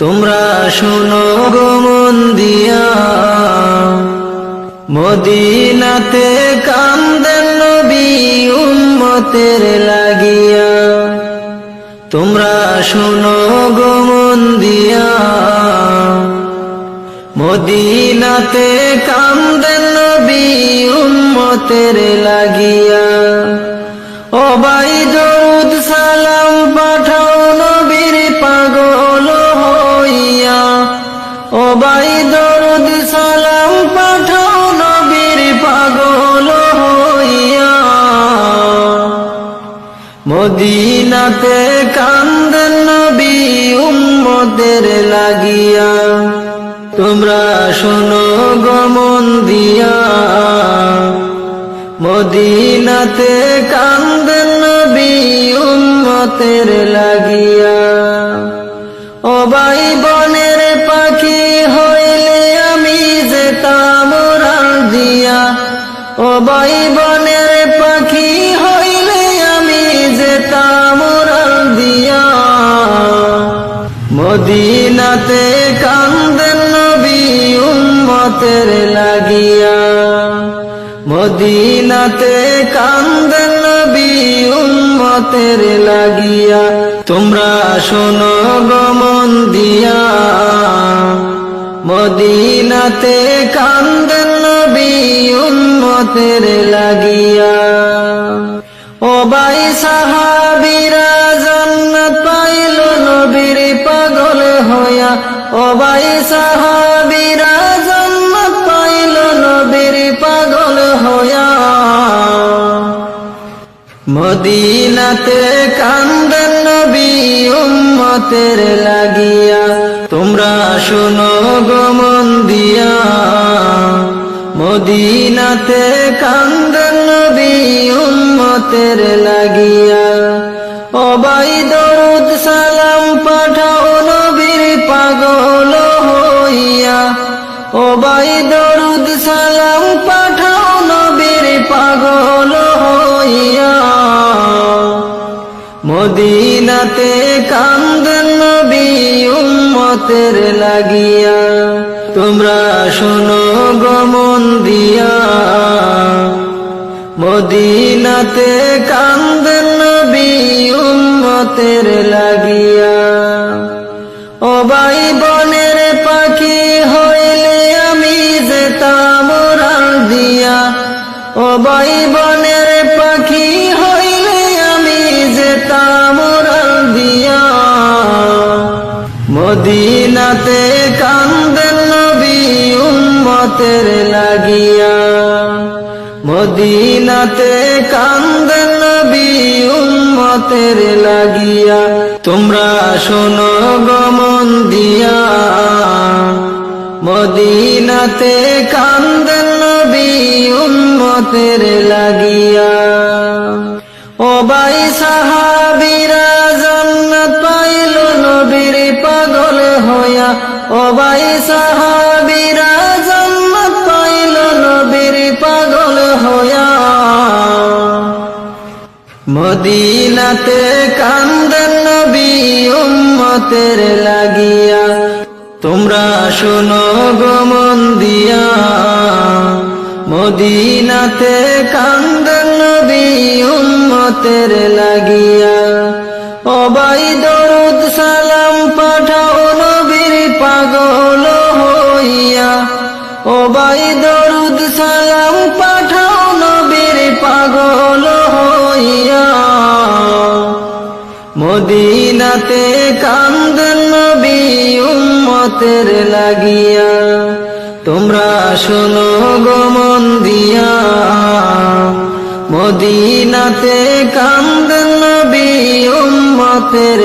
তোমরা শোনো গো মন দিয়া, মদিনাতে কান্দেন নবী উম্মতের লাগিয়া। তোমরা শোনো গো মন দিয়া, মদিনাতে কান্দেন নবী উম্মতের লাগিয়া। ও ভাই দরুদ সালাম পাঠাও নবীর পাগল হইয়া। ও ভাই দরুদ সালাম পাঠাও নবীর পাগল হইয়া। মদিনাতে কান্দেন নবী উম্মতের লাগিয়া। তোমরা শোনো গো মন দিয়া, মদিনাতে কান্দেন নবী উম্মতের লাগিয়া। ও ভাই বনের পাখি হইলে আমি যেতাম উড়াল দিয়া। ও ভাই বনের পাখি হইলে আমি যেতাম উড়াল দিয়া। মদিনাতে কান্দেন নবী উম্মতের লাগিয়া। মদিনাতে কান্দেন নবী উম্মতের লাগিয়া। তোমরা শোনো গো মন দিয়া, মদিনাতে কান্দেন নবী উম্মতের লাগিয়া। ও ভাই সাহাবীরা জান্নাত পাইল নবীর পাগল হইয়া। ও ভাই সাহাবীরা জান্নাত পাইল নবীর পাগল হইয়া। মদিনাতে কান্দেন নবী উম্মতের লাগিয়া। তোমরা শোনো গো মন দিয়া, মদিনাতে কান্দেন নবী উম্মতের লাগিয়া। ও ভাই দরুদ সালাম পাঠাও নবীর পাগল হইয়া। ও ভাই দরুদ সালাম পাঠাও নবীর পাগল হইয়া। মদিনাতে কান্দেন নবী উম্মতের লাগিয়া। তোমরা শোনো গো মন দিয়া, মদিনাতে কান্দেন নবী উম্মতের লাগিয়া। ও ভাই বনের পাখি হইলে আমি যেতাম উড়াল দিয়া। ও ভাই বনের পাখি হইলে আমি যেতাম উড়াল দিয়া। মদিনাতে কান্দেন নবী উম্মতের লাগিয়া। মদিনাতে কান্দেন নবী উম্মতের লাগিয়া। তোমরা শোনো গো মন দিয়া, মদিনাতে কান্দেন নবী উম্মতের লাগিয়া। ও ভাই সাহাবীরা জান্নাত পাইল নবীর পাগল হইয়া। ও ভাই সাহাবীরা জান্নাত পাইল নবীর পাগল হইয়া। মদিনাতে কান্দেন নবী উম্মতের লাগিয়া। তোমরা শোনো গো মন দিয়া, মদিনাতে কান্দেন নবী উম্মতের লাগিয়া। ও ভাই দরুদ সালাম পাঠাও নবীর পাগল হইয়া। ও ভাই দরুদ সালাম পাঠাও নবীর পাগল হইয়া। মদিনাতে কান্দেন নবী উম্মতের লাগিয়া। তোমরা শোনো গো মন দিয়া, মদিনাতে কান্দেন নবী উম্মতের